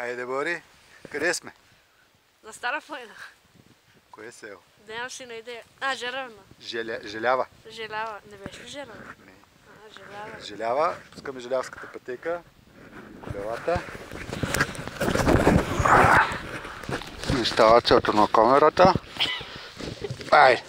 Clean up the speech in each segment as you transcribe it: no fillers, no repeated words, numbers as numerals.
Айде, Бори. Къде сме? На Стара планина. Кое е село? Нямам си на идея. Жеравна. Желява. Желява. Не беше ли Жеравна? Не. Желява. Желява. Пускаме желявската пътека. Колелата. Инсталацията на камерата. Айде!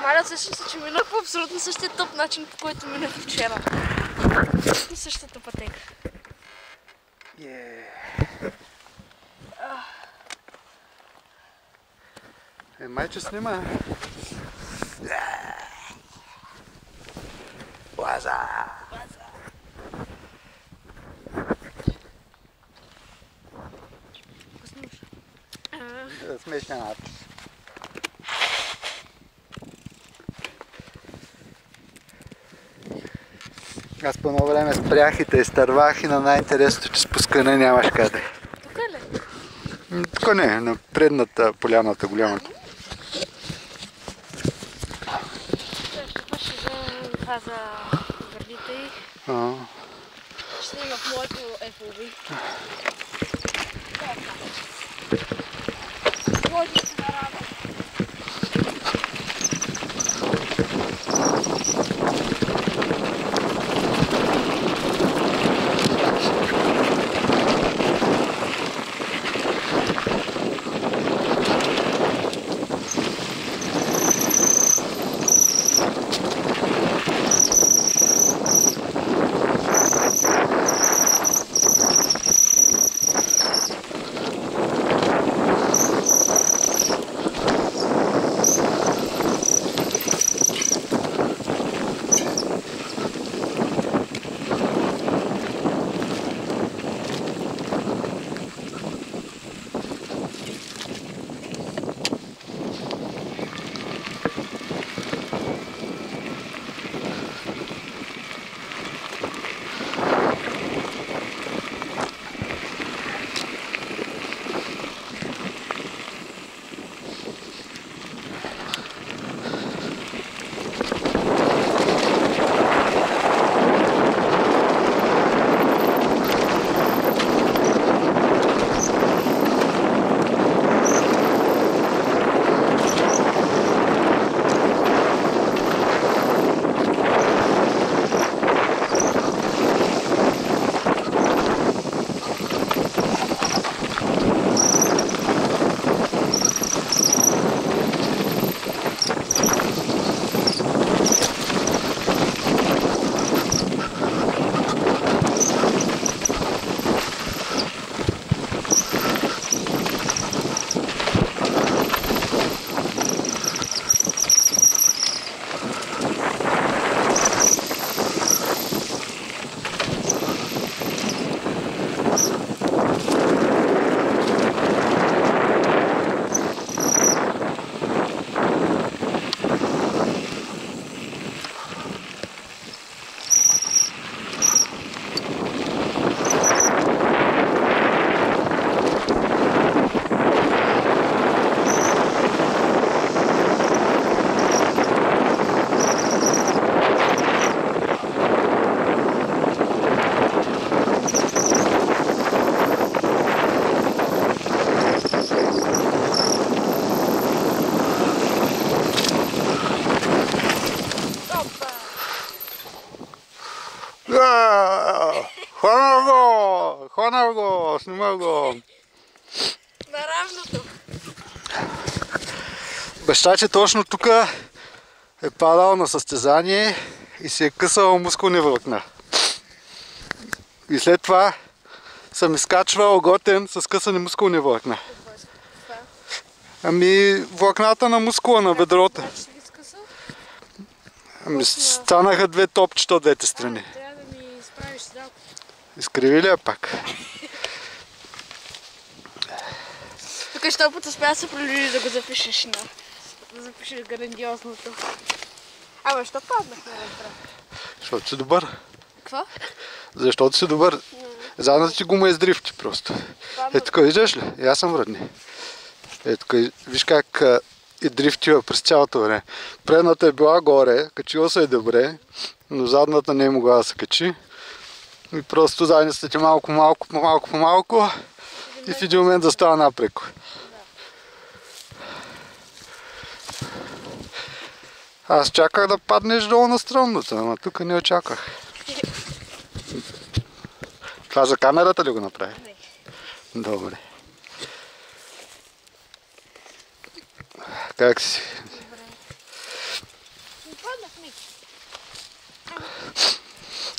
Смалят се, че минах по абсолютно същия тъп начин, по който минах вчера. И същата пътека. Майче снима. Лаза! Смешна надпис. Аз по едно време спрях и те изтървах и на най-интересното, че спускане нямаш къде. Тук ли? Тук не, на предната поляната голямата. Ще вземем това за гърдите и ще снимам в моето FOV. Моето се нарадва. Хванал го, снимал го. На равното. Баща, че точно тук е падал на състезание и се е късал мускулни влакна. И след това съм изкачвал готен с късани мускулни влакна. Ами влакната на мускула на бедрото. Ами станаха две топчета от двете страни. Трябва да ми изправиш седалко. Изкриви ли я пак? Тук ще път успя да се пролюли да го запишеш на... Да запишеш грандиозното. Абе, що паднах на ръбра? Защото си добър. Какво? Защото си добър. Задната ти гума е с дрифти просто. Е, тук виждаш ли? И аз съм вредни. Е, тук виж как и дрифтива през цялото време. Предната е била горе, качила се е добре, но задната не е могла да се качи. И просто задницата ти малко и в един момент застава напреко. Аз чаках да паднеш долу на стръмното, ама тук не очаквах. Това за камерата ли го направи? Не. Добре. Как си? Добре.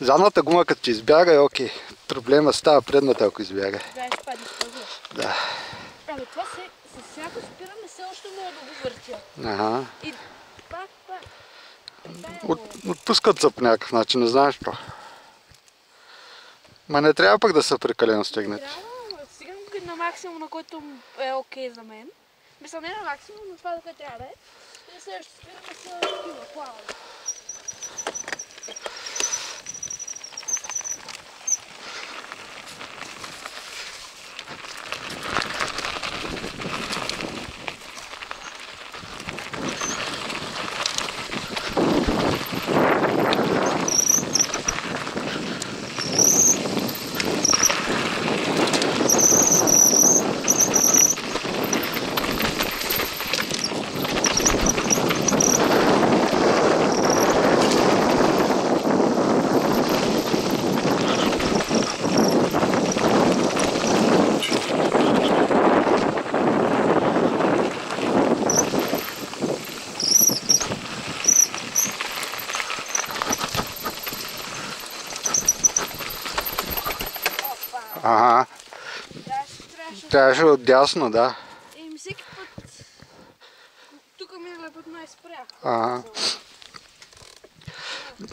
Задната гума като ти избяга е окей. Проблема става предната, ако избяга. Да, ще падиш по-зле. Да. Абе, това с всяко спиране все още мога да го въртя. Ага. И пак. Отпускат се по някакъв начин, не знаеш какво. Ма не трябва пък да са прекалено стегнати. Трябва, стигам на максимум, на който е окей за мен. Мисля, не на максимум, но това, което трябва да е. И следващото спиране са такива, плавали. Ага. Трябваше отдясно, да. Еми всеки път... Тук миналия път май спрях. Ага.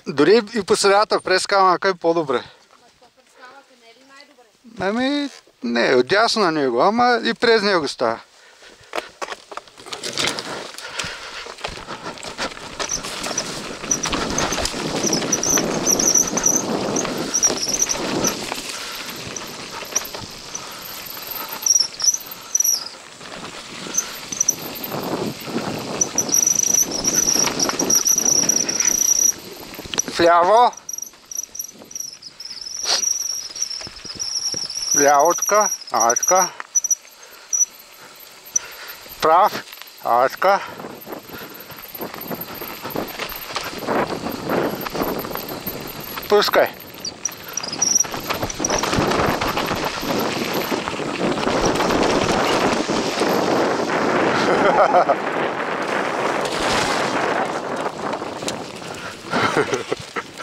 Дори и по средата през камъка е по-добре. Ама това през камъка не е ли най-добре? Ами, не, отдясно на него, ама и през него става. Вляво. Вляво така. Така. Прав. Така. Пускай.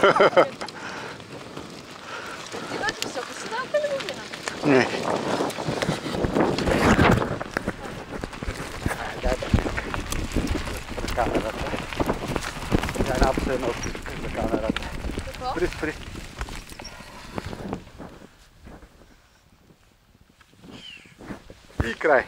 Ти високо седалка ли го гледам? Не. Дай да камерата. Дай напусне едно за камерата. Какво? Спри. И край.